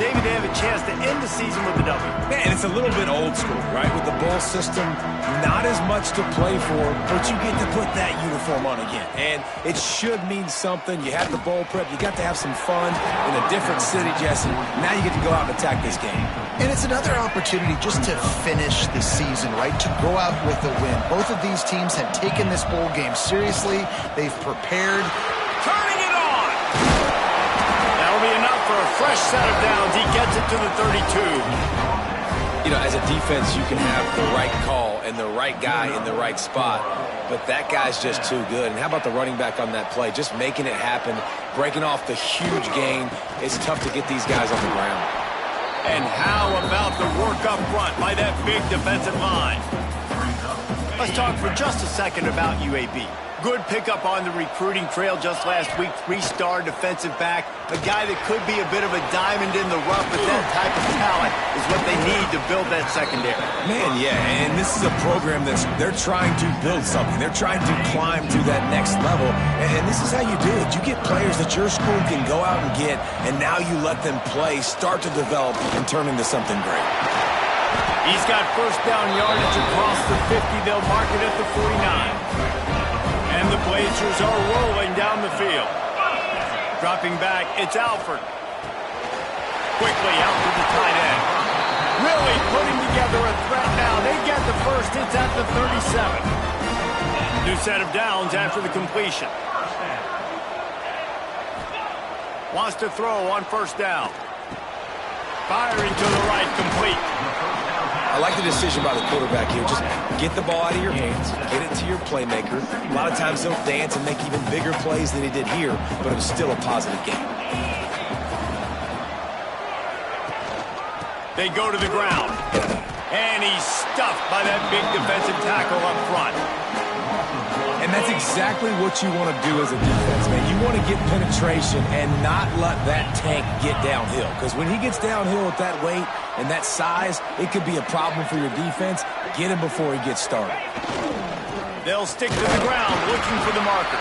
David, they have a chance to end the season with a W. Man, it's a little bit old school, right? With the bowl system, not as much to play for, but you get to put that uniform on again. And it should mean something. You have the bowl prep. You got to have some fun in a different city, Jesse. Now you get to go out and attack this game. And it's another opportunity just to finish the season, right? To go out with a win. Both of these teams have taken this bowl game seriously. They've prepared. Turning it on! That'll be enough for a fresh set of downs. He gets it to the 32. You know, as a defense, you can have the right call and the right guy in the right spot, but that guy's just too good. And how about the running back on that play? Just making it happen, breaking off the huge gain. It's tough to get these guys on the ground. And how about the work up front by that big defensive line? Let's talk for just a second about UAB. Good pickup on the recruiting trail just last week. 3-star defensive back. A guy that could be a bit of a diamond in the rough, but that type of talent is what they need to build that secondary. Man, yeah, and this is a program they're trying to build something. They're trying to climb to that next level, and this is how you do it. You get players that your school can go out and get, and now you let them play, start to develop, and turn into something great. He's got first down yardage across the 50. They'll mark it at the 49. And the Blazers are rolling down the field. Dropping back, it's Alford. Quickly out to the tight end. Really putting together a threat now. They get the first. It's at the 37. New set of downs after the completion. Wants to throw on first down. Firing to the right, complete. I like the decision by the quarterback here. Just get the ball out of your hands, get it to your playmaker. A lot of times they'll dance and make even bigger plays than he did here, but it was still a positive game. They go to the ground. And he's stuffed by that big defensive tackle up front. And that's exactly what you want to do as a defense, man. You want to get penetration and not let that tank get downhill. Because when he gets downhill with that weight and that size, it could be a problem for your defense. Get him before he gets started. They'll stick to the ground looking for the marker.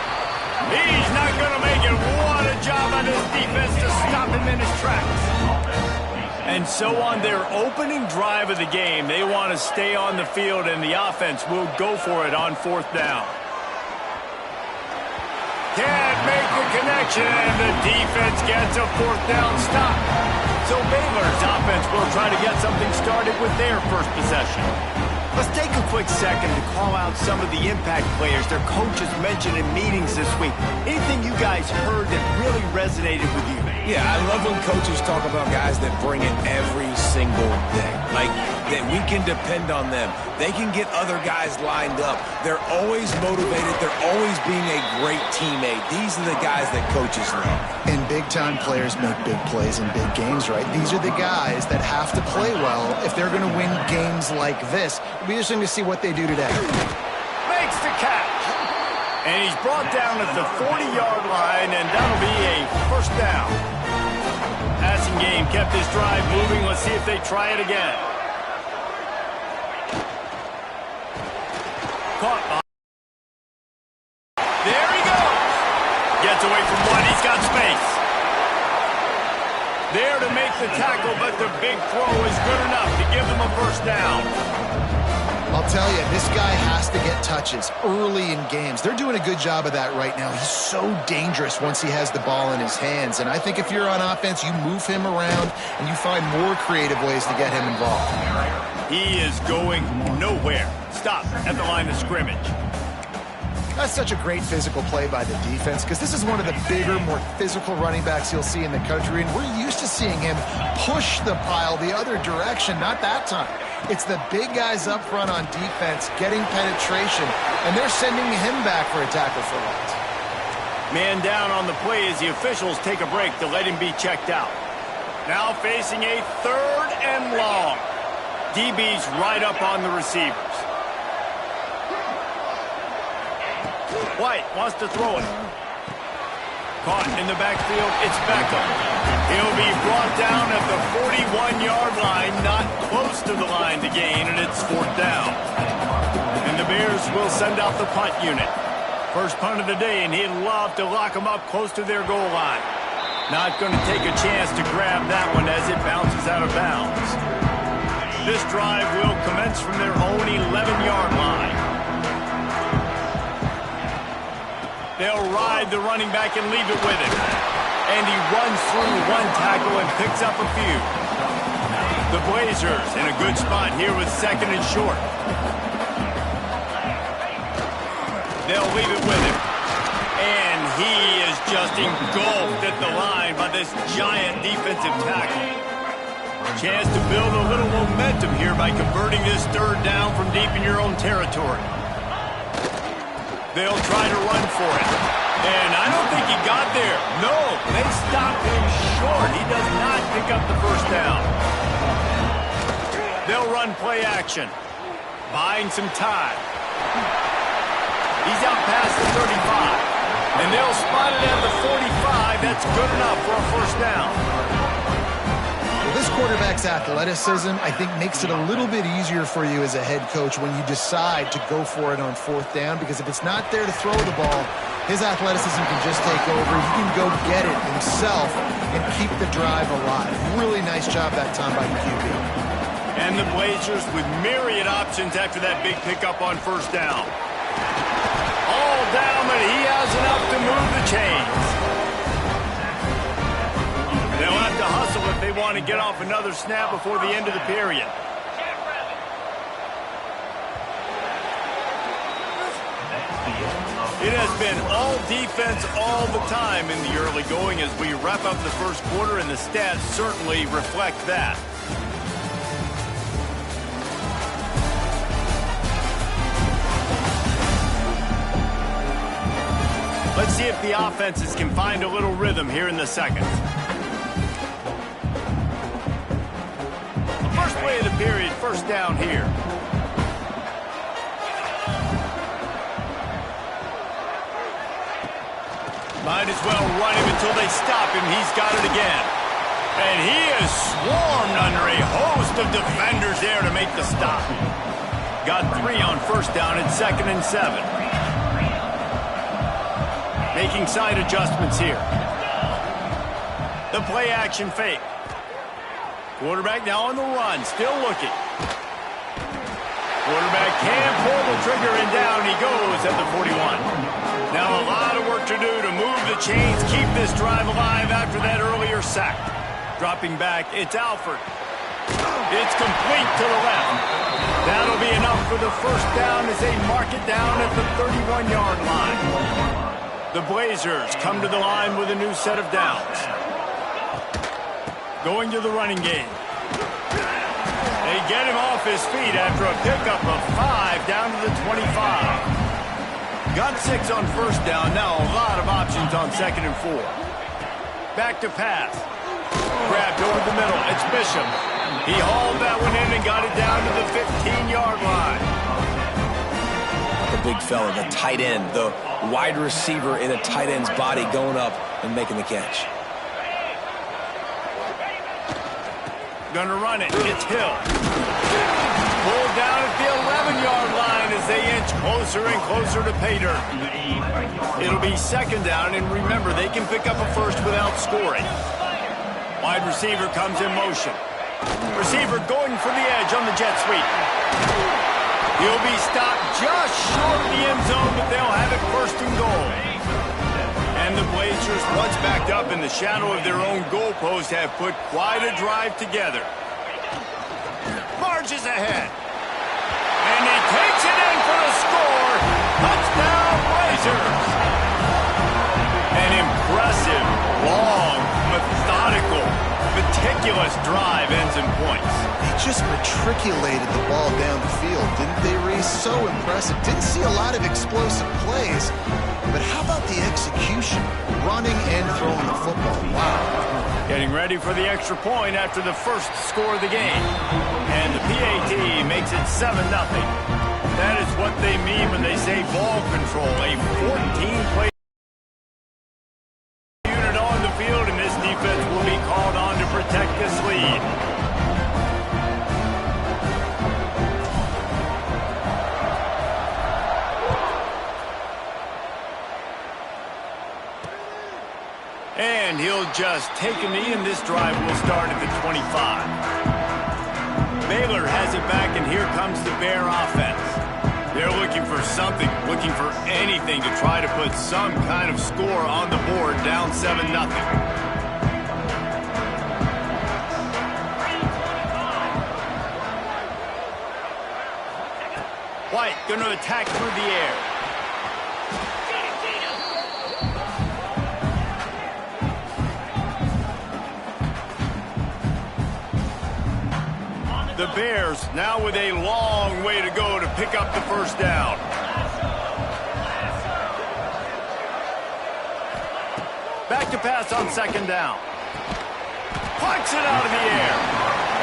He's not going to make it. What a job on this defense to stop him in his tracks. And so on their opening drive of the game, they want to stay on the field, and the offense will go for it on fourth down. Can't make the connection, and the defense gets a fourth down stop. So Baylor's offense will try to get something started with their first possession. Let's take a quick second to call out some of the impact players their coaches mentioned in meetings this week. Anything you guys heard that really resonated with you? Yeah, I love when coaches talk about guys that bring it every single day. Like, that we can depend on them. They can get other guys lined up. They're always motivated. They're always being a great teammate. These are the guys that coaches love. And big-time players make big plays in big games, right? These are the guys that have to play well if they're going to win games like this. It'll be interesting to see what they do today. Makes the catch. And he's brought down at the 40-yard line, and that'll be a first down. Passing game kept his drive moving. Let's see if they try it again. Caught by. There he goes. Gets away from one. He's got space. There to make the tackle, but the big throw is good enough to give them a first down. I'll tell you, this guy has to get touches early in games. They're doing a good job of that right now. He's so dangerous once he has the ball in his hands. And I think if you're on offense, you move him around and you find more creative ways to get him involved. He is going nowhere. Stop at the line of scrimmage. That's such a great physical play by the defense because this is one of the bigger, more physical running backs you'll see in the country. And we're used to seeing him push the pile the other direction, not that time. It's the big guys up front on defense getting penetration, and they're sending him back for a tackle for loss. Man down on the play as the officials take a break to let him be checked out. Now facing a third and long. DB's right up on the receivers. White wants to throw it. Caught in the backfield, it's Beckham. He'll be brought down at the 41-yard line, not close to the line to gain, and it's fourth down. And the Bears will send out the punt unit. First punt of the day, and he'd love to lock them up close to their goal line. Not going to take a chance to grab that one as it bounces out of bounds. This drive will commence from their own 11-yard line. They'll ride the running back and leave it with him. And he runs through one tackle and picks up a few. The Blazers in a good spot here with 2nd and short. They'll leave it with him. And he is just engulfed at the line by this giant defensive tackle. Chance to build a little momentum here by converting this 3rd down from deep in your own territory. They'll try to run for it. And I don't think he got there. No, they stopped him short. He does not pick up the 1st down. They'll run play action, buying some time. He's out past the 35. And they'll spot it at the 45. That's good enough for a 1st down. Well, this quarterback's athleticism, I think, makes it a little bit easier for you as a head coach when you decide to go for it on 4th down, because if it's not there to throw the ball, his athleticism can just take over. He can go get it himself and keep the drive alive. Really nice job that time by the QB. And the Blazers with myriad options after that big pickup on 1st down. All down, but he has enough to move the chains. They'll have to hustle if they want to get off another snap before the end of the period. It has been all defense all the time in the early going as we wrap up the 1st quarter, and the stats certainly reflect that. Let's see if the offenses can find a little rhythm here in the 2nd. First play of the period, 1st down here. Might as well run him until they stop him. He's got it again. And he is swarmed under a host of defenders there to make the stop. Got 3 on 1st down at 2nd and 7. Making side adjustments here. The play action fake. Quarterback now on the run, still looking. Quarterback can pull the trigger, and down he goes at the 41. Now a lot of work to do to move the chains, keep this drive alive after that earlier sack. Dropping back, it's Alford. It's complete to the left. That'll be enough for the 1st down as they mark it down at the 31-yard line. The Blazers come to the line with a new set of downs. Going to the running game. They get him off his feet after a pickup of 5 down to the 25. Got 6 on 1st down. Now a lot of options on 2nd and 4. Back to pass. Grabbed over the middle. It's Bishop. He hauled that one in and got it down to the 15-yard line. The big fella, the tight end, the wide receiver in a tight end's body going up and making the catch. Gonna run it. It's Hill. Pulled down at the 11-yard line as they inch closer and closer to pay dirt. It'll be 2nd down, and remember, they can pick up a 1st without scoring. Wide receiver comes in motion. Receiver going for the edge on the jet sweep. He'll be stopped just short of the end zone, but they'll have it 1st and goal. And the Blazers, once backed up in the shadow of their own goalpost, have put quite a drive together. Marches ahead. And he takes it in for a score. Touchdown, Blazers. An impressive, long, methodical, meticulous drive ends in points. They just matriculated the ball down the field, didn't they, Reese? So impressive. Didn't see a lot of explosive plays, but how about the execution? Running and throwing the football. Wow. Getting ready for the extra point after the 1st score of the game. And the PAT makes it 7-0. That is what they mean when they say ball control. A 14-play unit on the field, and this defense will be called on to protect this lead. And he'll just take a knee, and this drive will start at the 25. Baylor has it back, and here comes the Bear offense. They're looking for something, looking for anything to try to put some kind of score on the board, down 7-0. White going to attack through the air. The Bears now with a long way to go to pick up the first down. Back to pass on second down. Punts it out of the air.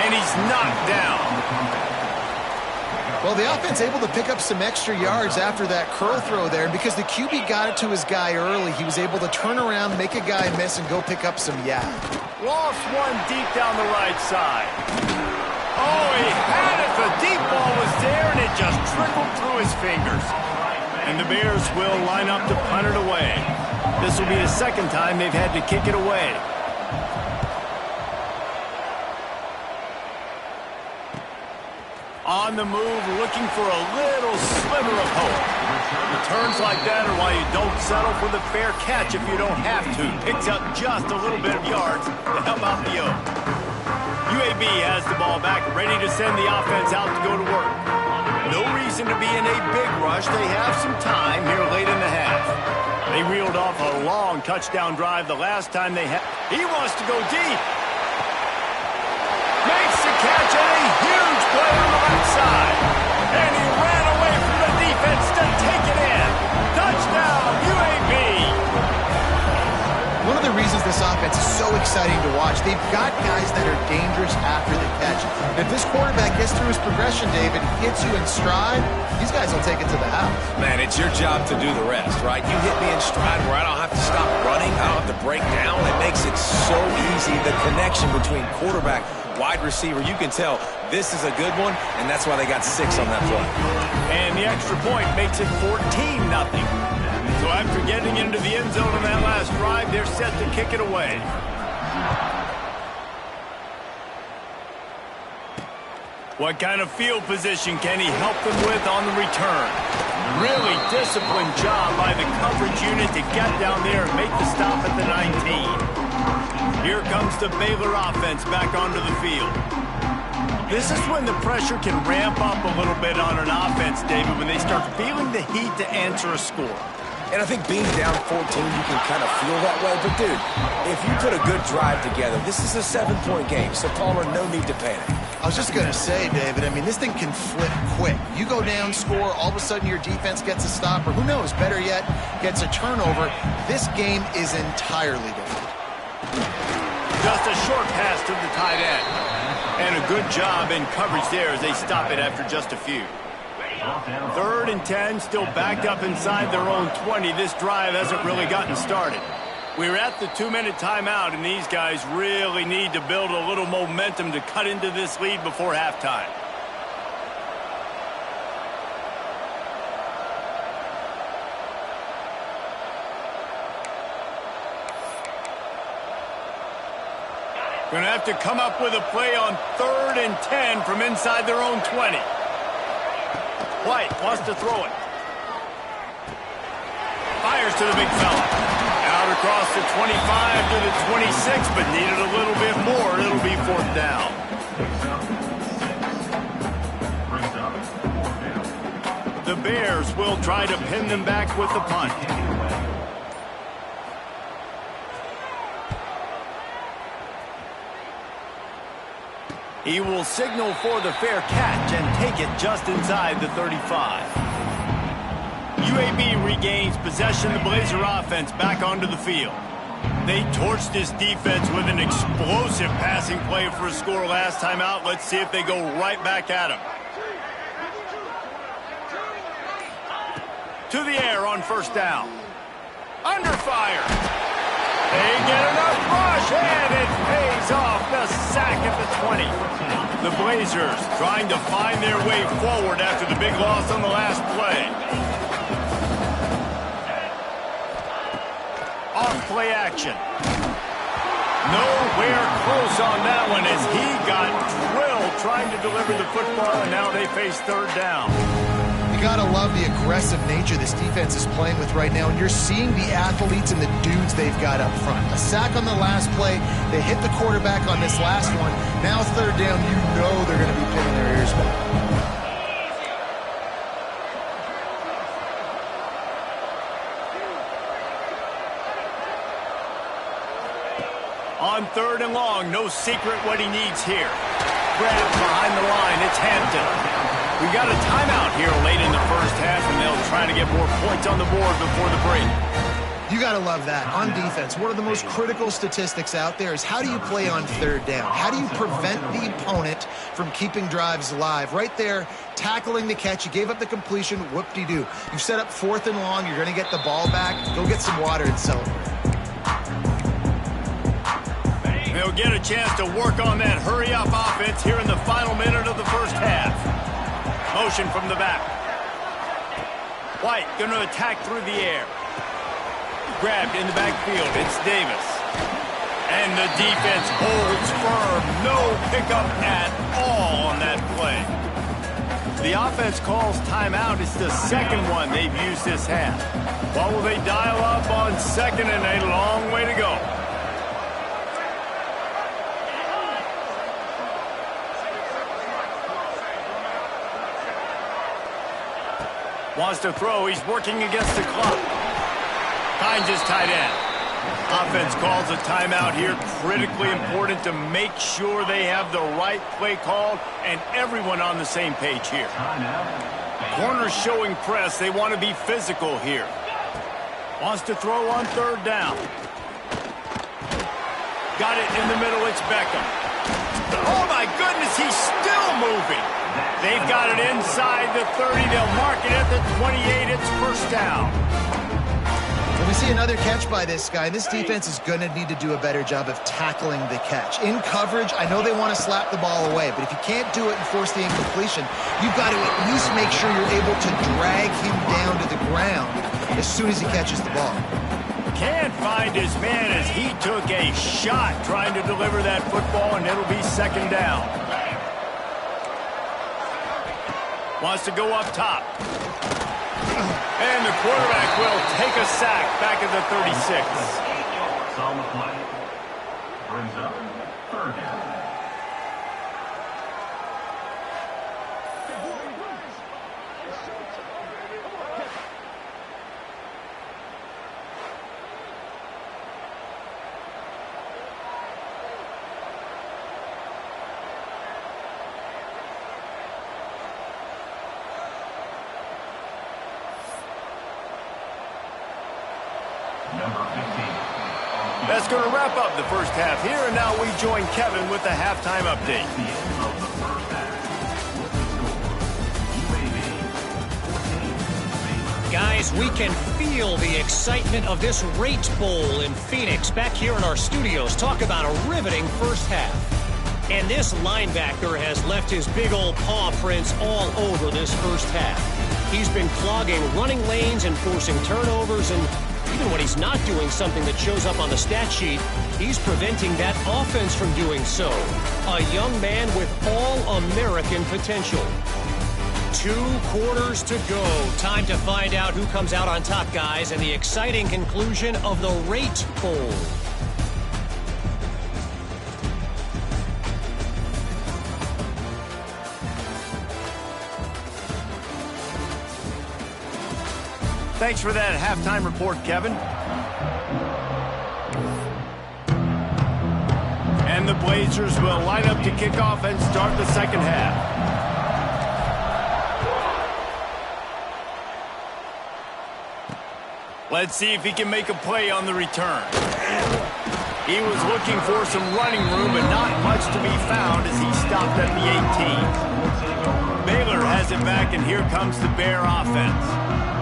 And he's knocked down. Well, the offense able to pick up some extra yards after that curl throw there. And because the QB got it to his guy early, he was able to turn around, make a guy miss, and go pick up some yak. Lost one deep down the right side. Oh, he had it. The deep ball was there, and it just trickled through his fingers. And the Bears will line up to punt it away. This will be the second time they've had to kick it away. On the move, looking for a little sliver of hope. Returns like that are why you don't settle for the fair catch if you don't have to. Picks up just a little bit of yards to help out the O. UAB has the ball back, ready to send the offense out to go to work. No reason to be in a big rush. They have some time here late in the half. They reeled off a long touchdown drive the last time they had. He wants to go deep. Makes the catch, and a huge play on the left side. And he ran away from the defense to take it in. Touchdown, UAB. One of the reasons this offense is so exciting to watch, they've got guys that are dangerous after the catch. And if this quarterback gets through his progression, David, hits you in stride, these guys will take it to the house. Man, it's your job to do the rest, right? You hit me in stride where I don't have to stop running. I don't have to break down. It makes it so easy. The connection between quarterback, wide receiver, you can tell this is a good one, and that's why they got 6 on that play. And the extra point makes it 14-0. So after getting into the end zone on that last drive, they're set to kick it away. What kind of field position can he help them with on the return? Really disciplined job by the coverage unit to get down there and make the stop at the 19. Here comes the Baylor offense back onto the field. This is when the pressure can ramp up a little bit on an offense, David, when they start feeling the heat to answer a score. And I think being down 14, you can kind of feel that way. But, dude, if you put a good drive together, this is a 7-point game. So, Palmer, no need to panic. I was just going to say, David, I mean, this thing can flip quick. You go down, score, all of a sudden your defense gets a stop, or who knows, better yet, gets a turnover. This game is entirely different. Just a short pass to the tight end. And a good job in coverage there as they stop it after just a few. 3rd and 10, still backed up inside their own 20. This drive hasn't really gotten started. We're at the 2-minute timeout, and these guys really need to build a little momentum to cut into this lead before halftime. Going to have to come up with a play on 3rd and 10 from inside their own 20. White wants to throw it. Fires to the big fella. Out across the 25 to the 26, but needed a little bit more. It'll be 4th down. The Bears will try to pin them back with the punt. He will signal for the fair catch and take it just inside the 35. UAB regains possession. The Blazer offense back onto the field. They torched this defense with an explosive passing play for a score last time out. Let's see if they go right back at him. To the air on 1st down. Under fire. They get enough rush, and it pays off. The sack at the 20. The Blazers trying to find their way forward after the big loss on the last play. Off play action. Nowhere close on that one as he got drilled trying to deliver the football, and now they face third down. You got to love the aggressive nature this defense is playing with right now, and you're seeing the athletes and the dudes they've got up front. A sack on the last play. They hit the quarterback on this last one. Now third down, you know they're going to be pinning their ears back. On third and long, no secret what he needs here. Grab behind the line, it's Hampton. We've got a timeout here late in the first half, and they'll try to get more points on the board before the break. You got to love that. On defense, one of the most critical statistics out there is how do you play on third down? How do you prevent the opponent from keeping drives alive? Right there, tackling the catch. You gave up the completion, whoop-de-doo. You set up fourth and long. You're going to get the ball back. Go get some water and celebrate. They'll get a chance to work on that hurry-up offense here in the final minute of the first half. Motion from the back. White going to attack through the air. Grabbed in the backfield. It's Davis. And the defense holds firm. No pickup at all on that play. The offense calls timeout. It's the second one they've used this half. What will they dial up on second, and a long way to go? Wants to throw. He's working against the clock. Finds his tight end. Offense calls a timeout here. Critically important to make sure they have the right play called and everyone on the same page here. Corners showing press. They want to be physical here. Wants to throw on third down. Got it in the middle. It's Beckham. Oh, my goodness. He's still moving. They've got it inside the 30. They'll mark it at the 28. It's first down. Well, we see another catch by this guy. This defense is going to need to do a better job of tackling the catch. In coverage, I know they want to slap the ball away, but if you can't do it and force the incompletion, you've got to at least make sure you're able to drag him down to the ground as soon as he catches the ball. Can't find his man as he took a shot trying to deliver that football, and it'll be second down. Wants to go up top. And the quarterback will take a sack back at the 36. On the play. Brings up third down. That's going to wrap up the first half here, and now we join Kevin with the halftime update. Guys, we can feel the excitement of this Rate Bowl in Phoenix back here in our studios. Talk about a riveting first half. And this linebacker has left his big old paw prints all over this first half. He's been clogging running lanes and forcing turnovers, and even when he's not doing something that shows up on the stat sheet, he's preventing that offense from doing so. A young man with all-American potential. 2 quarters to go. Time to find out who comes out on top, guys, and the exciting conclusion of the Rate Bowl. Thanks for that halftime report, Kevin. And the Blazers will line up to kick off and start the second half. Let's see if he can make a play on the return. He was looking for some running room, but not much to be found as he stopped at the 18. Baylor has it back, and here comes the Bear offense.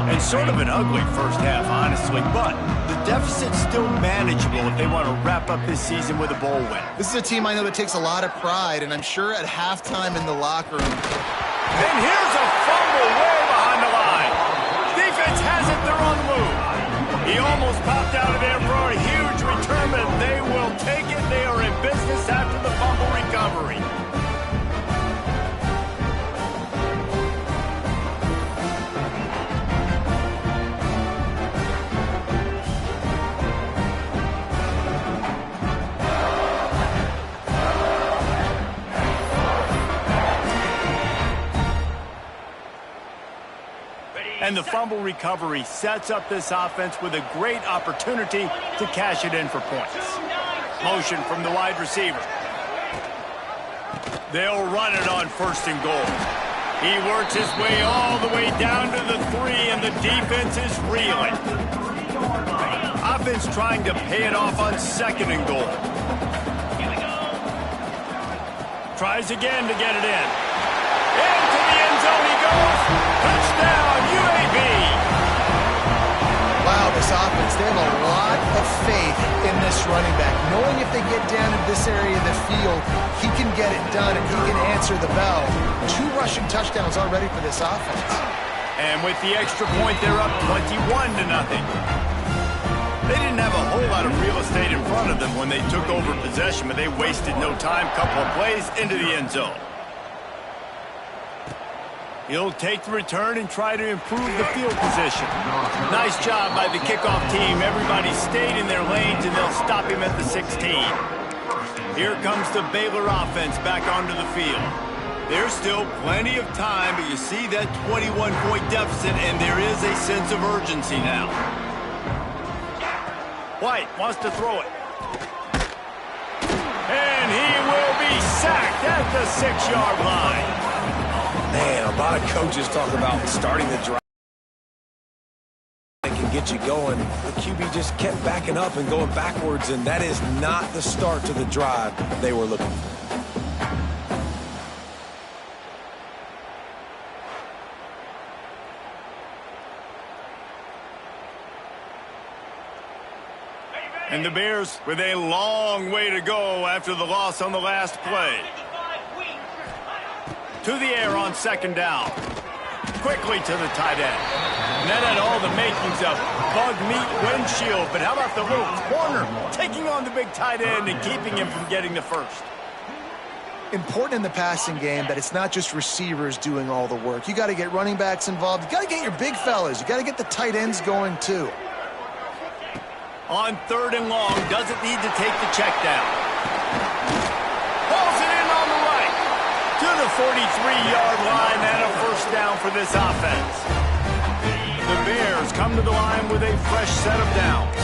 And sort of an ugly first half, honestly, but the deficit's still manageable if they want to wrap up this season with a bowl win. This is a team I know that takes a lot of pride, and I'm sure at halftime in the locker room. And here's a fumble way behind the line. Defense has it, they're on the move. He almost popped out of there for a huge return, but they will take it. They are in business after the fumble recovery. And the fumble recovery sets up this offense with a great opportunity to cash it in for points. Motion from the wide receiver. They'll run it on 1st and goal. He works his way all the way down to the 3, and the defense is reeling. Offense trying to pay it off on 2nd and goal. Tries again to get it in. Into the end zone he goes. Touchdown, UAB. Wow, this offense, they have a lot of faith in this running back. Knowing if they get down in this area of the field, he can get it done and he can answer the bell. 2 rushing touchdowns already for this offense. And with the extra point, they're up 21-0. They didn't have a whole lot of real estate in front of them when they took over possession, but they wasted no time. Couple of plays into the end zone. He'll take the return and try to improve the field position. Nice job by the kickoff team. Everybody stayed in their lanes, and they'll stop him at the 16. Here comes the Baylor offense back onto the field. There's still plenty of time, but you see that 21-point deficit, and there is a sense of urgency now. White wants to throw it. And he will be sacked at the 6-yard line. Man, a lot of coaches talk about starting the drive. They can get you going. The QB just kept backing up and going backwards, and that is not the start to the drive they were looking for. And the Bears with a long way to go after the loss on the last play. To the air on 2nd down. Quickly to the tight end. And that had all the makings of bug meat windshield. But how about the little corner taking on the big tight end and keeping him from getting the first? Important in the passing game that it's not just receivers doing all the work. You got to get running backs involved. You got to get your big fellas. You got to get the tight ends going too. On 3rd and long, doesn't need to take the check down. Pulls it in on the right. To the 43-yard line and a 1st down for this offense. The Bears come to the line with a fresh set of downs.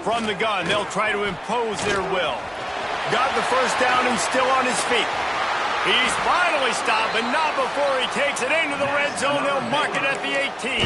From the gun, they'll try to impose their will. Got the 1st down and still on his feet. He's finally stopped, but not before he takes it into the red zone. They'll mark it at the 18.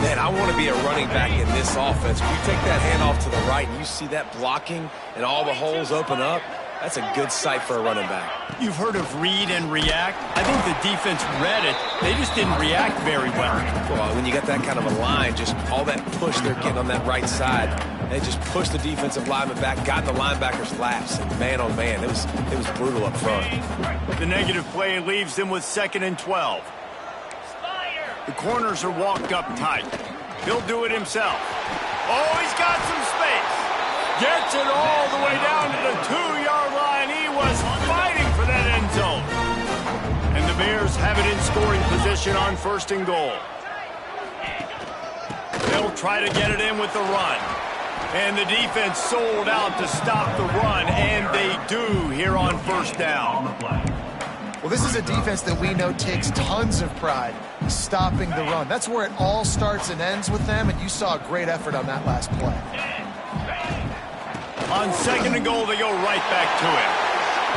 Man, I want to be a running back in this offense. When you take that handoff to the right and you see that blocking and all the holes open up, that's a good sight for a running back. You've heard of read and react. I think the defense read it. They just didn't react very well. Well, when you got that kind of a line, just all that push they're getting on that right side, they just pushed the defensive lineman back, got in the linebacker's laps, and man, oh man, it was brutal up front. The negative play leaves them with 2nd and 12. The corners are walked up tight. He'll do it himself. Oh, he's got some space. Gets it all the way down to the 2-yard line. He was fighting for that end zone. And the Bears have it in scoring position on 1st and goal. They'll try to get it in with the run. And the defense sold out to stop the run, and they do here on 1st down. Well, this is a defense that we know takes tons of pride stopping the run. That's where it all starts and ends with them, and you saw a great effort on that last play. On 2nd and goal, they go right back to him.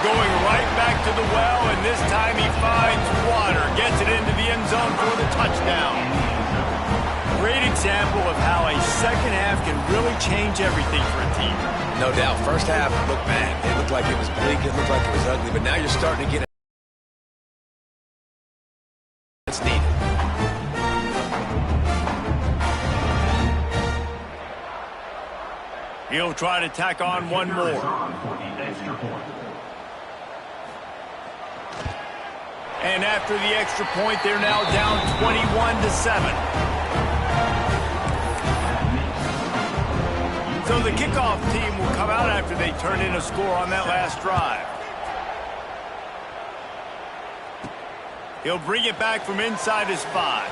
Going right back to the well, and this time he finds water. Gets it into the end zone for the touchdown. Great example of how a second half can really change everything for a team. No doubt. First half looked bad. It looked like it was bleak. It looked like it was ugly. But now you're starting to get it. It's needed. He'll try to tack on one more. And after the extra point, they're now down 21-7. So the kickoff team will come out after they turn in a score on that last drive. He'll bring it back from inside his 5.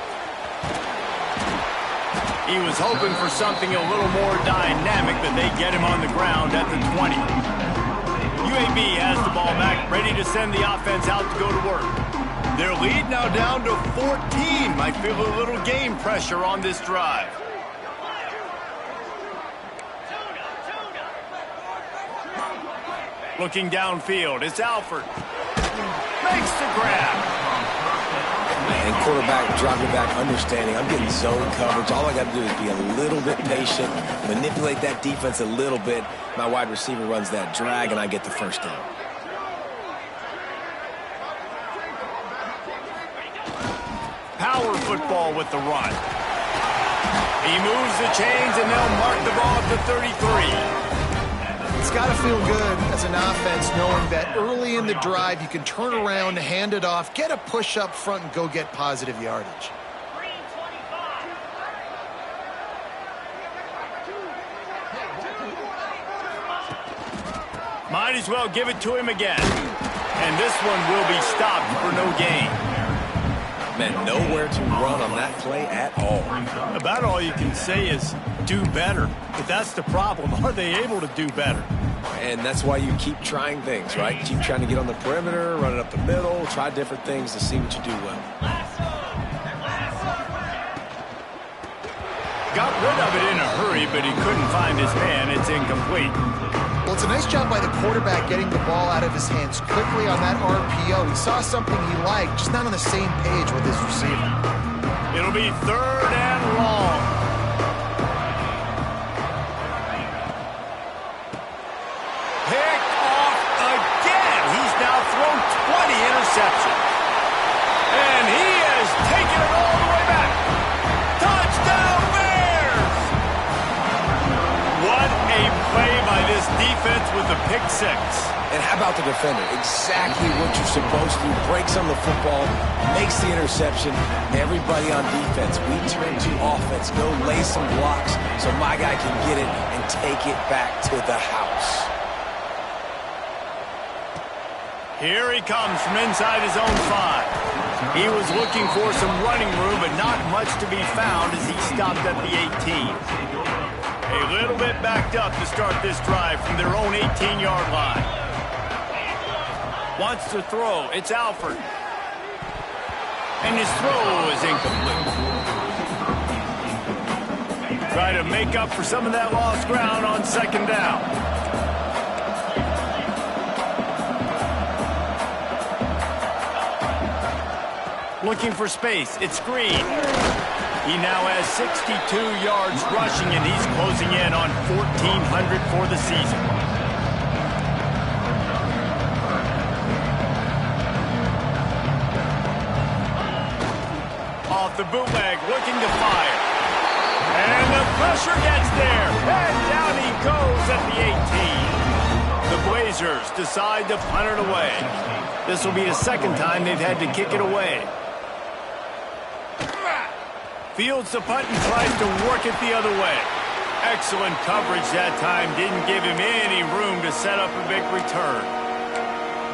He was hoping for something a little more dynamic, but they get him on the ground at the 20. UAB has the ball back, ready to send the offense out to go to work. Their lead now down to 14. Might feel a little game pressure on this drive. Looking downfield, it's Alford. Makes the grab. And quarterback dropping back, understanding. I'm getting zone coverage. All I got to do is be a little bit patient, manipulate that defense a little bit. My wide receiver runs that drag, and I get the first down. Power football with the run. He moves the chains, and they'll mark the ball at the 33. It's got to feel good as an offense knowing that early in the drive you can turn around, hand it off, get a push up front, and go get positive yardage. Might as well give it to him again. And this one will be stopped for no gain. Man, nowhere to run on that play at all. About all you can say is do better. But that's the problem. Are they able to do better? And that's why you keep trying things, right? Keep trying to get on the perimeter, run it up the middle, try different things to see what you do well. Got rid of it in a hurry, but he couldn't find his man. It's incomplete. Well, it's a nice job by the quarterback getting the ball out of his hands quickly on that RPO. He saw something he liked, just not on the same page with his receiver. It'll be 3rd and long. Picked off again. He's now thrown 20 interceptions. And he has taken it all the way back. Touchdown Bears! What a play by this defense with the pick 6. And how about the defender? Exactly what you're supposed to do. Breaks on the football, makes the interception. Everybody on defense, we turn to offense. Go lay some blocks so my guy can get it and take it back to the house. Here he comes from inside his own 5. He was looking for some running room, but not much to be found as he stopped at the 18. A little bit backed up to start this drive from their own 18-yard line. Wants to throw. It's Alford. And his throw is incomplete. Try to make up for some of that lost ground on 2nd down. Looking for space. It's Green. He now has 62 yards rushing, and he's closing in on 1,400 for the season. Off the bootleg, looking to fire. And the pressure gets there. And down he goes at the 18. The Blazers decide to punt it away. This will be the 2nd time they've had to kick it away. Fields the punt and tries to work it the other way. Excellent coverage that time. Didn't give him any room to set up a big return.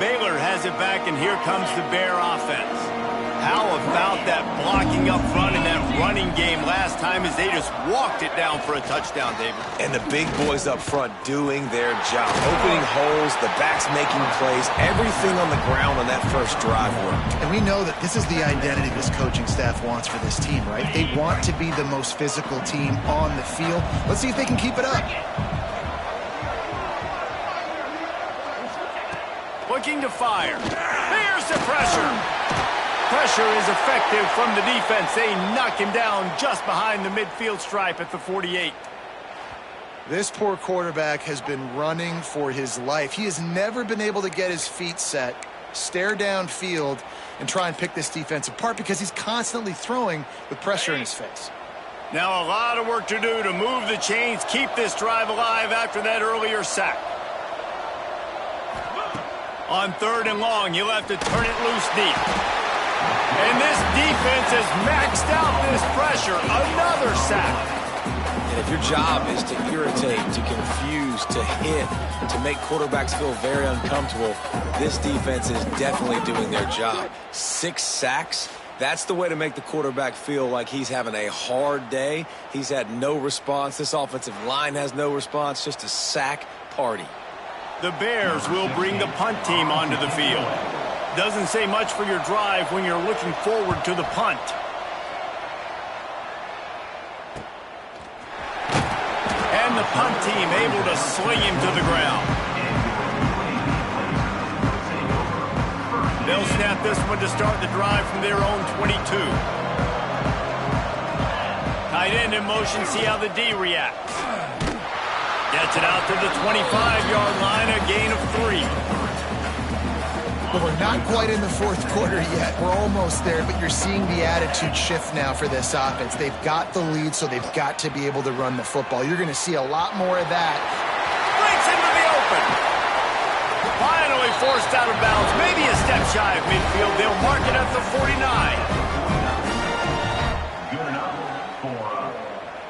Baylor has it back, and here comes the Bear offense. How about that blocking up front in that running game last time as they just walked it down for a touchdown, David? And the big boys up front doing their job. Opening holes, the backs making plays, everything on the ground on that first drive worked. And we know that this is the identity this coaching staff wants for this team, right? They want to be the most physical team on the field. Let's see if they can keep it up. Looking to fire. Here's the pressure. Pressure is effective from the defense. They knock him down just behind the midfield stripe at the 48. This poor quarterback has been running for his life. He has never been able to get his feet set, stare downfield, and try and pick this defense apart because he's constantly throwing with pressure in his face. Now a lot of work to do to move the chains, keep this drive alive after that earlier sack. On 3rd and long, you'll have to turn it loose deep. And this defense has maxed out this pressure. Another sack. And if your job is to irritate, to confuse, to hit, to make quarterbacks feel very uncomfortable, this defense is definitely doing their job. 6 sacks. That's the way to make the quarterback feel like he's having a hard day. He's had no response. This offensive line has no response. Just a sack party. The Bears will bring the punt team onto the field. Doesn't say much for your drive when you're looking forward to the punt. And the punt team able to sling him to the ground. They'll snap this one to start the drive from their own 22. Tight end in motion, see how the D reacts. Gets it out to the 25-yard line, a gain of 3. Well, we're not quite in the fourth quarter yet. We're almost there, but you're seeing the attitude shift now for this offense. They've got the lead, so they've got to be able to run the football. You're going to see a lot more of that. Breaks into the open. Finally forced out of bounds, maybe a step shy of midfield. They'll mark it at the 49. Good enough for a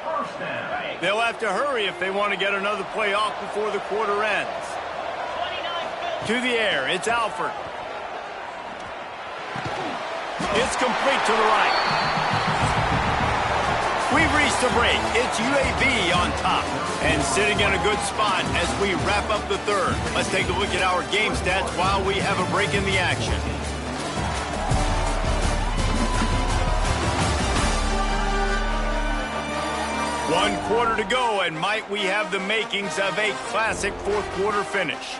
first down. They'll have to hurry if they want to get another play off before the quarter ends. To the air, it's Alford. It's complete to the right. We've reached a break. It's UAB on top. And sitting in a good spot as we wrap up the third. Let's take a look at our game stats while we have a break in the action. One quarter to go, and might we have the makings of a classic fourth quarter finish.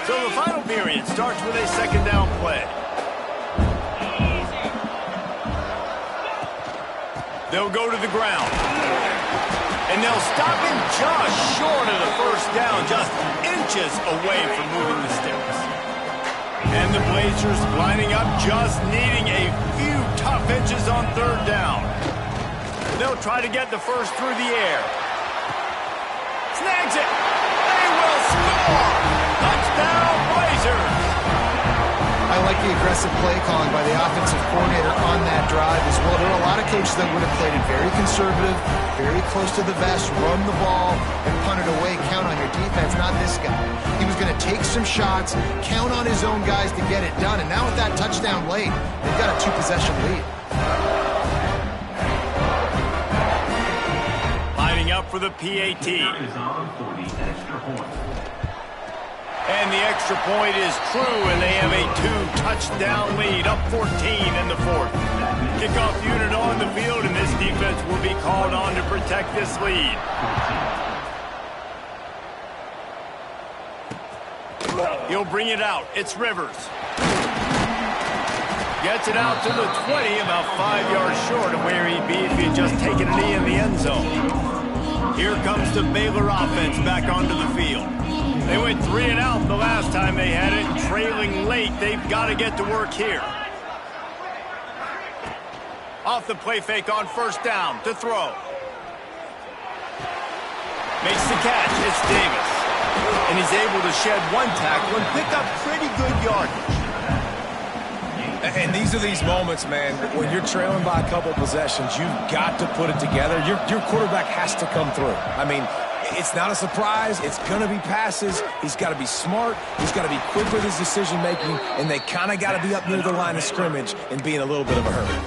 So the final period starts with a second down play. They'll go to the ground. And they'll stop him just short of the first down, just inches away from moving the sticks. And the Blazers lining up, just needing a few tough inches on third down. They'll try to get the first through the air. Snags it. They will score. Touchdown, Blazers. I like the aggressive play calling by the offensive coordinator on that drive as well. There are a lot of coaches that would have played it very conservative, very close to the vest, run the ball, and punt it away. Count on your defense, not this guy. He was going to take some shots, count on his own guys to get it done. And now with that touchdown late, they've got a 2-possession lead. Lining up for the PAT. Is on for the extra point. And the extra point is true, and they have a 2-touchdown lead, up 14 in the fourth. Kickoff unit on the field, and this defense will be called on to protect this lead. He'll bring it out. It's Rivers. Gets it out to the 20, about 5 yards short of where he'd be if he had just taken a knee in the end zone. Here comes the Baylor offense back onto the field. They went 3 and out the last time they had it, trailing late. They've got to get to work here. Off the play fake on first down to throw. Makes the catch. It's Davis. And he's able to shed one tackle and pick up pretty good yardage. And these are these moments, man, when you're trailing by a couple possessions, you've got to put it together. Your quarterback has to come through. I mean, it's not a surprise. It's going to be passes. He's got to be smart. He's got to be quick with his decision-making, and they kind of got to be up near the line of scrimmage and be in a little bit of a hurry.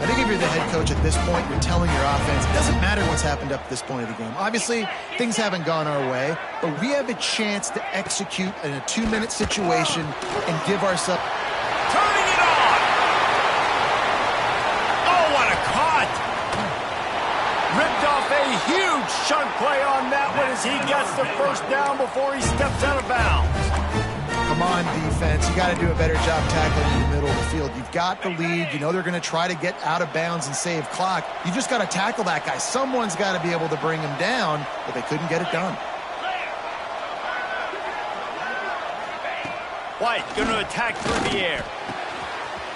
I think if you're the head coach at this point, you're telling your offense, it doesn't matter what's happened up to this point of the game. Obviously, things haven't gone our way, but we have a chance to execute in a 2-minute situation and give ourselves... Turning it on! Oh, what a cut! Ripped off a huge chunk play on that one as he gets the first down before he steps out of bounds. Come on, defense. You got to do a better job tackling in the middle of the field. You've got the lead. You know they're going to try to get out of bounds and save clock. You just got to tackle that guy. Someone's got to be able to bring him down, but they couldn't get it done. White going to attack through the air.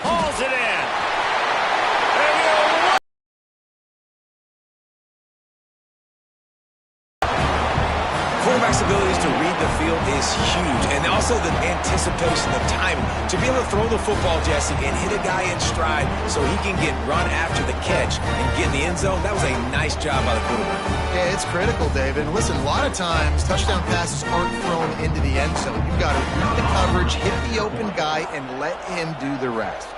Hauls it in. quarterback's abilities to read the field is huge, and also the anticipation, the timing. To be able to throw the football, Jesse, and hit a guy in stride so he can get run after the catch and get in the end zone, that was a nice job by the quarterback. Yeah, it's critical, David. And listen, a lot of times touchdown passes aren't thrown into the end zone. You've got to read the coverage, hit the open guy, and let him do the rest.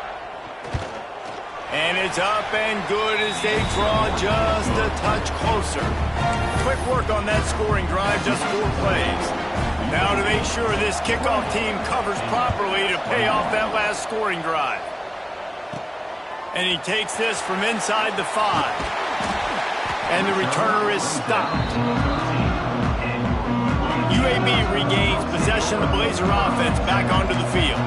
And it's up and good as they draw just a touch closer. Quick work on that scoring drive, just 4 plays. Now to make sure this kickoff team covers properly to pay off that last scoring drive. And he takes this from inside the 5. And the returner is stopped. UAB regains possession of the Blazer offense back onto the field.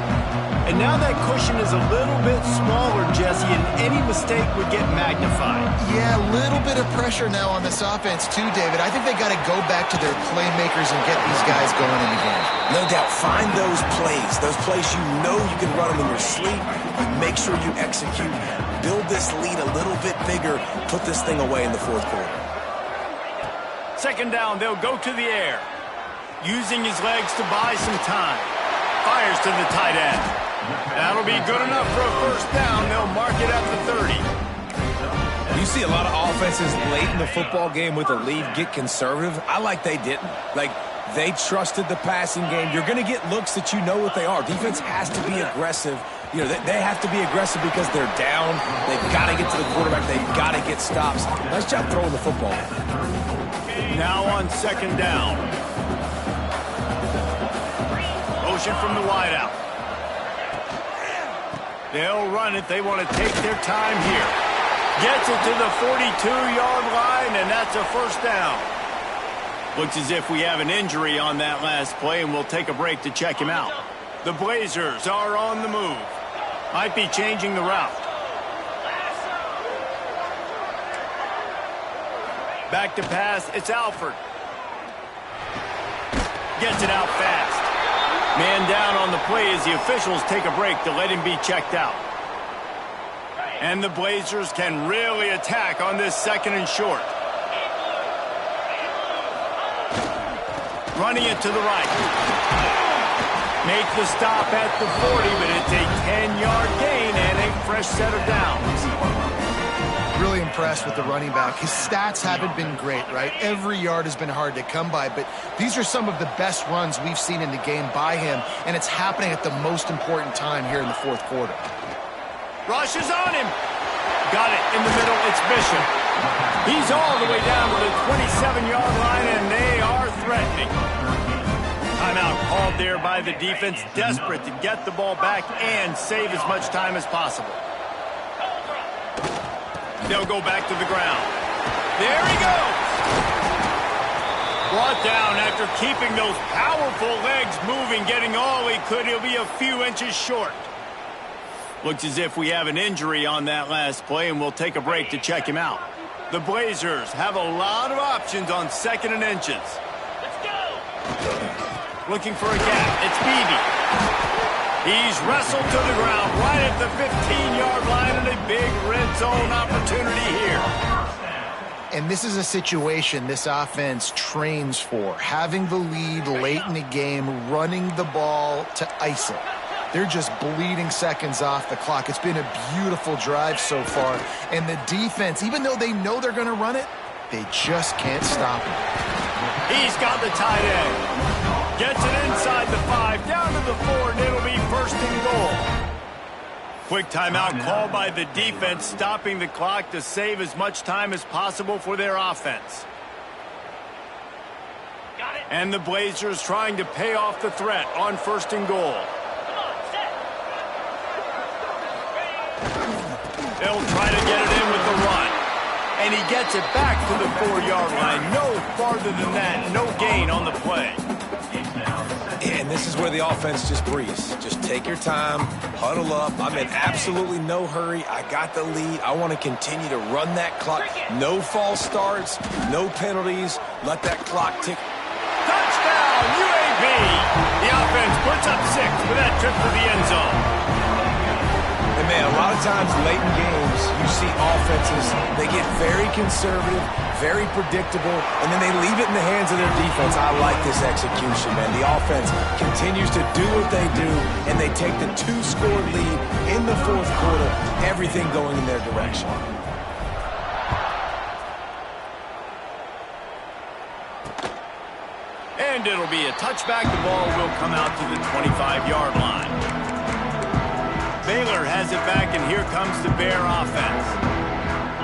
And now that cushion is a little bit smaller, Jesse, and any mistake would get magnified. Yeah, a little bit of pressure now on this offense too, David. I think they got to go back to their playmakers and get these guys going in the game. No doubt. Find those plays you know you can run them in your sleep, but make sure you execute. Build this lead a little bit bigger. Put this thing away in the 4th quarter. Second down, they'll go to the air. Using his legs to buy some time. Fires to the tight end. That'll be good enough for a first down. They'll mark it at the 30. You see a lot of offenses late in the football game with a lead get conservative. I like they didn't. Like, they trusted the passing game. You're going to get looks that you know what they are. Defense has to be aggressive. You know, they have to be aggressive because they're down. They've got to get to the quarterback. They've got to get stops. Nice job throwing the football. Now on second down. Motion from the wideout. They'll run it. They want to take their time here. Gets it to the 42-yard line, and that's a first down. Looks as if we have an injury on that last play, and we'll take a break to check him out. The Blazers are on the move. Might be changing the route. Back to pass. It's Alford. Gets it out fast. Man down on the play as the officials take a break to let him be checked out. And the Blazers can really attack on this 2nd and short. Running it to the right. Make the stop at the 40, but it's a 10-yard gain and a fresh set of downs. Really impressed with the running back. His stats haven't been great, right? Every yard has been hard to come by, but these are some of the best runs we've seen in the game by him, and it's happening at the most important time here in the 4th quarter. Rush is on him. Got it in the middle. It's Bishop. He's all the way down to the 27-yard line, and they are threatening. Timeout called there by the defense, desperate to get the ball back and save as much time as possible. They'll go back to the ground. There he goes. Brought down after keeping those powerful legs moving, getting all he could. He'll be a few inches short. Looks as if we have an injury on that last play, and we'll take a break to check him out. The Blazers have a lot of options on 2nd and inches. Let's go. Looking for a gap. It's Beebe. He's wrestled to the ground right at the 15-yard line, and a big red zone opportunity here. And this is a situation this offense trains for, having the lead late in the game, running the ball to ice it. They're just bleeding seconds off the clock. It's been a beautiful drive so far, and the defense, even though they know they're going to run it, they just can't stop it. He's got the tight end. Gets it inside the 5, down to the 4, and it'll be 1st and goal. Quick timeout called by the defense, stopping the clock to save as much time as possible for their offense. And the Blazers trying to pay off the threat on 1st and goal. They'll try to get it in with the run. And he gets it back to the 4-yard line. No farther than that. No gain on the play. And this is where the offense just breathes. Just take your time, huddle up. I'm in absolutely no hurry. I got the lead. I want to continue to run that clock. No false starts, no penalties. Let that clock tick. Touchdown, UAB! The offense puts up 6 with that trip to the end zone. And, man, a lot of times late in games, you see offenses, they get very conservative, very predictable, and then they leave it in the hands of their defense. I like this execution, man. The offense continues to do what they do, and they take the 2-score lead in the fourth quarter, everything going in their direction. And it'll be a touchback. The ball will come out to the 25-yard line. Baylor has it back, and here comes the Bear offense.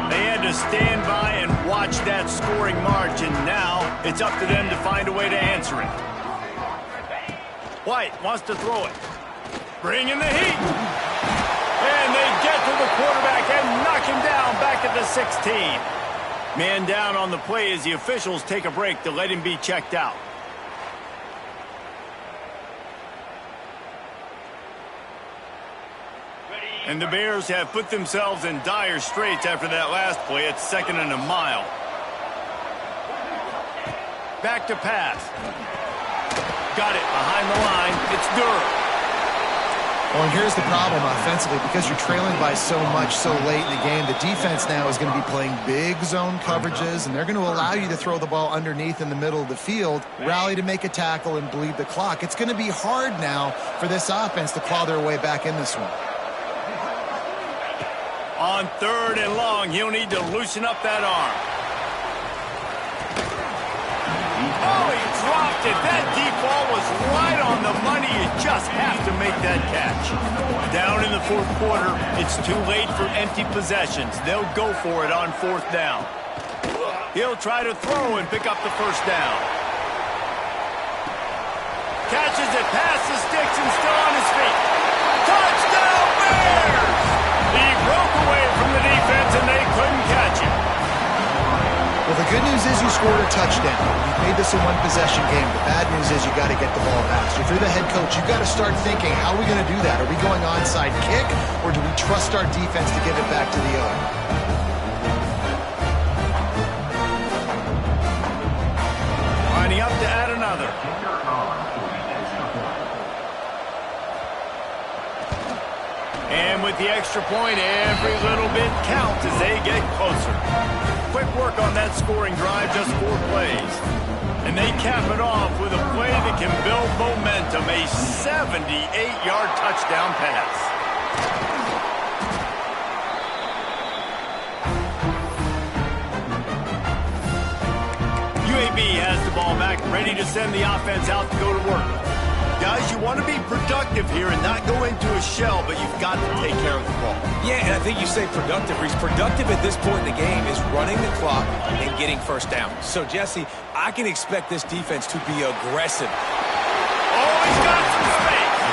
They had to stand by and watch that scoring march, and now it's up to them to find a way to answer it. White wants to throw it. Bring in the heat. And they get to the quarterback and knock him down back at the 16. Man down on the play as the officials take a break to let him be checked out. And the Bears have put themselves in dire straits after that last play. It's 2nd and a mile. Back to pass. Got it behind the line. It's Durham. Well, and here's the problem offensively. Because you're trailing by so much so late in the game, the defense now is going to be playing big zone coverages, and they're going to allow you to throw the ball underneath in the middle of the field, rally to make a tackle, and bleed the clock. It's going to be hard now for this offense to claw their way back in this one. On 3rd and long, he'll need to loosen up that arm. Oh, he dropped it. That deep ball was right on the money. You just have to make that catch. Down in the fourth quarter, it's too late for empty possessions. They'll go for it on 4th down. He'll try to throw and pick up the 1st down. Catches it past the sticks and still on his feet. Touchdown, Bears! He broke away from the defense, and they couldn't catch him. Well, the good news is you scored a touchdown. You made this a one-possession game. The bad news is you got to get the ball back. So if you're the head coach, you got to start thinking, how are we going to do that? Are we going onside kick, or do we trust our defense to give it back to the owner? Lining up to add another. And with the extra point, every little bit counts as they get closer. Quick work on that scoring drive, just 4 plays. And they cap it off with a play that can build momentum, a 78-yard touchdown pass. UAB has the ball back, ready to send the offense out to go to work. Guys, you want to be productive here and not go into a shell, but you've got to take care of the ball. Yeah, and I think you say productive. He's productive at this point in the game is running the clock and getting 1st down. So, Jesse, I can expect this defense to be aggressive. Oh, he's got some space.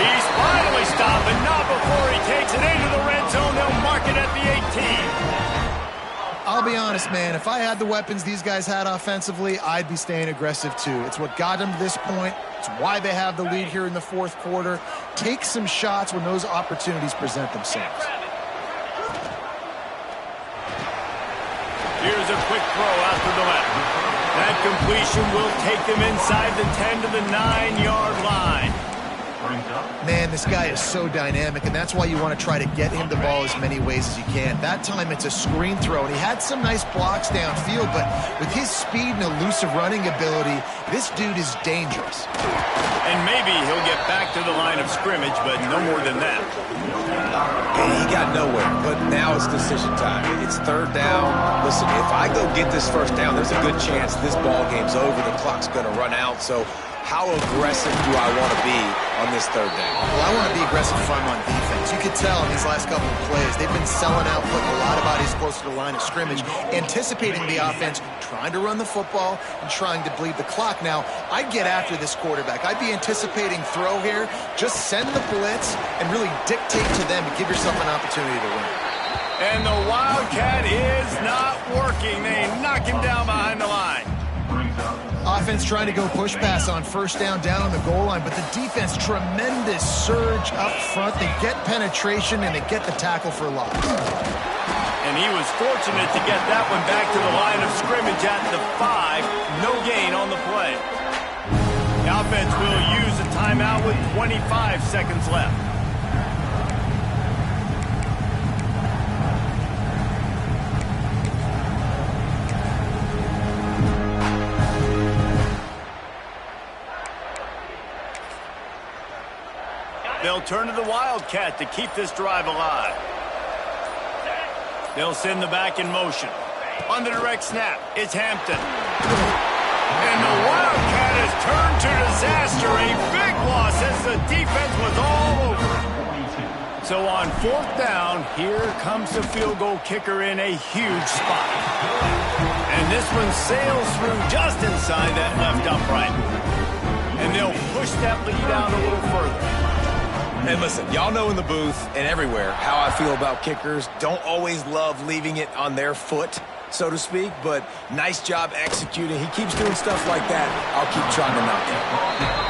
He's finally stopped, but not before he takes it into the red zone. They'll mark it at the 18. I'll be honest, man, if I had the weapons these guys had offensively, I'd be staying aggressive too. It's what got them to this point. It's why they have the lead here in the fourth quarter. Take some shots when those opportunities present themselves. Here's a quick throw out to the left. That completion will take them inside the 10 to the 9-yard line. Man, this guy is so dynamic, and that's why you want to try to get him the ball as many ways as you can. That time it's a screen throw, and he had some nice blocks downfield, but with his speed and elusive running ability, this dude is dangerous. And maybe he'll get back to the line of scrimmage, but no more than that. And he got nowhere, but now it's decision time. It's 3rd down. Listen, if I go get this 1st down, there's a good chance this ball game's over. The clock's going to run out, so how aggressive do I want to be on this 3rd down? Well, I want to be aggressive if I'm on defense. You could tell in these last couple of plays, they've been selling out, putting a lot of bodies close to the line of scrimmage, anticipating the offense, trying to run the football, and trying to bleed the clock. Now, I'd get after this quarterback. I'd be anticipating throw here. Just send the blitz and really dictate to them to give yourself an opportunity to win. And the Wildcat is not working. They knock him down behind the line. Offense trying to go push pass on 1st down on the goal line, but the defense, tremendous surge up front. They get penetration, and they get the tackle for loss. And he was fortunate to get that one back to the line of scrimmage at the 5. No gain on the play. The offense will use a timeout with 25 seconds left. they'll turn to the Wildcat to keep this drive alive. They'll send the back in motion. On the direct snap, it's Hampton. And the Wildcat has turned to disaster. A big loss as the defense was all over it. So on fourth down, here comes the field goal kicker in a huge spot. And this one sails through just inside that left upright. And they'll push that lead out a little further. And listen, y'all know in the booth and everywhere how I feel about kickers. Don't always love leaving it on their foot, so to speak, but nice job executing. He keeps doing stuff like that. I'll keep trying to knock him.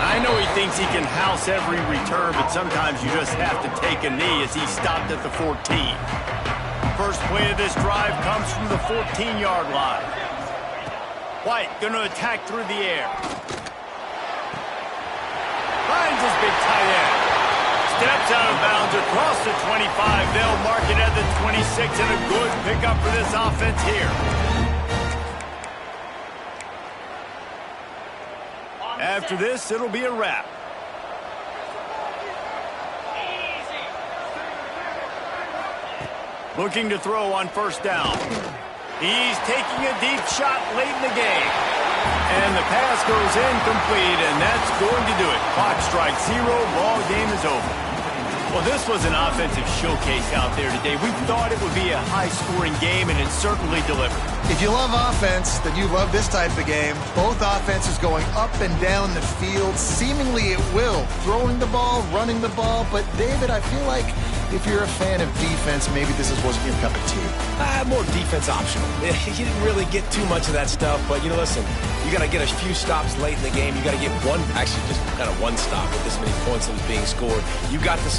I know he thinks he can house every return, but sometimes you just have to take a knee as he stopped at the 14. First play of this drive comes from the 14-yard line. White going to attack through the air. Finds his big tight end. Steps out of bounds across the 25. They'll mark it at the 26, and a good pickup for this offense here. After this, it'll be a wrap. Looking to throw on first down. He's taking a deep shot late in the game. And the pass goes incomplete, and that's going to do it. Clock strikes 0, ball game is over. Well, this was an offensive showcase out there today. We thought it would be a high-scoring game, and it certainly delivered. If you love offense, then you love this type of game. Both offenses going up and down the field, seemingly at will. Throwing the ball, running the ball. But, David, I feel like if you're a fan of defense, maybe this wasn't your cup of tea. More defense optional. You didn't really get too much of that stuff, but, listen, you got to get a few stops late in the game. You got to get one, actually just kind of one stop with this many points that was being scored. You got to stop.